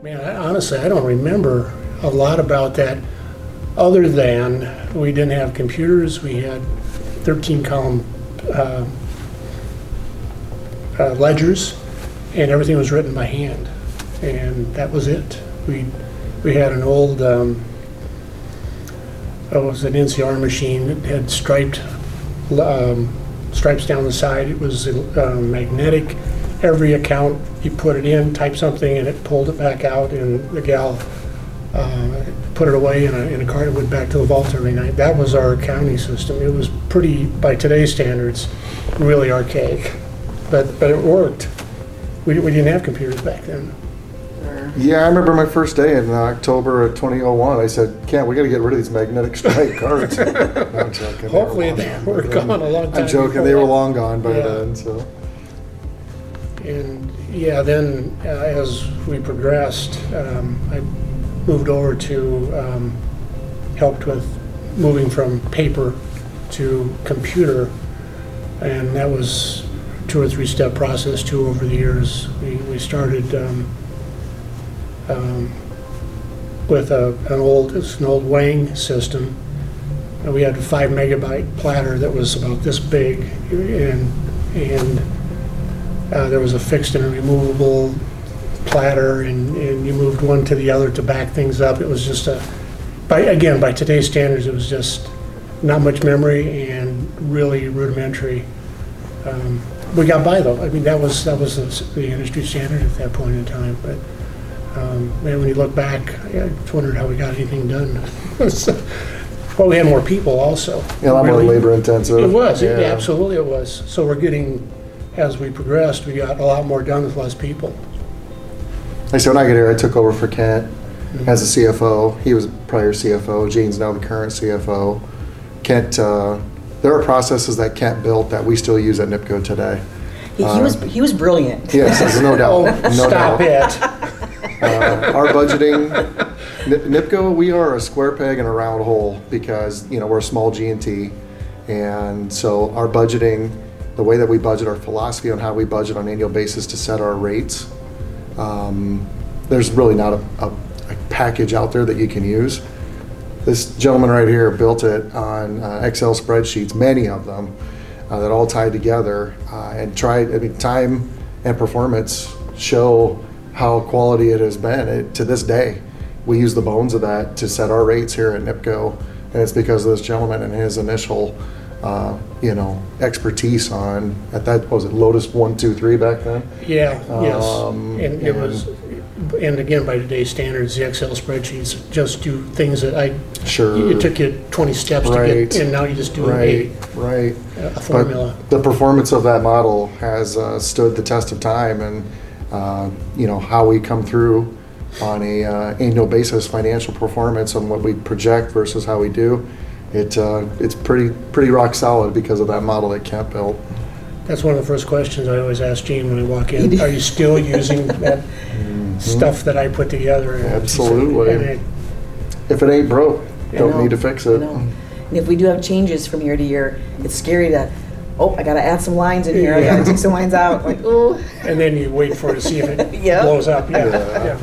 Man, honestly, I don't remember a lot about that, other than we didn't have computers. We had 13-column ledgers, and everything was written by hand, and that was it. We had an old, it was an NCR machine that had stripes down the side. It was magnetic. Every account, you put it in, type something, and it pulled it back out, and the gal put it away in a cart and went back to the vault every night. That was our accounting system. It was pretty, by today's standards, really archaic, but it worked. We didn't have computers back then. Yeah, I remember my first day in October of 2001. I said, "Kent, we got to get rid of these magnetic stripe cards." No, I'm joking. Hopefully they were gone a long time. I'm joking. They were long gone by then. So. And yeah, then as we progressed, I moved over to helped with moving from paper to computer, and that was 2 or 3 step process too. Over the years, we started with an old weighing system, and we had a 5 megabyte platter that was about this big, and there was a fixed and a removable platter, and you moved one to the other to back things up. It was just by today's standards, it was just not much memory and really rudimentary. We got by though. I mean, that was the industry standard at that point in time. But man, when you look back, I just wondered how we got anything done. Well, we had more people also. Yeah, a lot more labor intensive. It was. Yeah. Absolutely, it was. So we're getting. As we progressed, we got a lot more done with less people. Like so when I got here, I took over for Kent as a CFO. He was a prior CFO. Jane's now the current CFO. Kent, there are processes that Kent built that we still use at NIPCO today. He was brilliant. Yes, there's no doubt. No Stop doubt. it. Our budgeting, NIPCO, we are a square peg in a round hole because we're a small G&T, and so our budgeting. The way that we budget, our philosophy on how we budget on an annual basis to set our rates, there's really not a package out there that you can use. This gentleman right here built it on Excel spreadsheets, many of them, that all tied together and tried. I mean, time and performance show how quality it has been. To this day, we use the bones of that to set our rates here at NIPCO, and it's because of this gentleman and his initial expertise on at that was it Lotus 1, 2, 3 back then. Yeah. Yes. And it was, and again by today's standards, the Excel spreadsheets just do things that it took you 20 steps to get, and now you just do a formula. But the performance of that model has stood the test of time, and how we come through on a annual basis, financial performance on what we project versus how we do. It's pretty rock solid because of that model that Kent built. That's one of the first questions I always ask Gene when I walk in. Are you still using that stuff that I put together? Absolutely. If it ain't broke, don't need to fix it. And if we do have changes from year to year, it's scary that, I got to add some lines in here. I got to take some lines out. Like, ooh. And then you wait for it to see if it Yep. blows up. Yeah.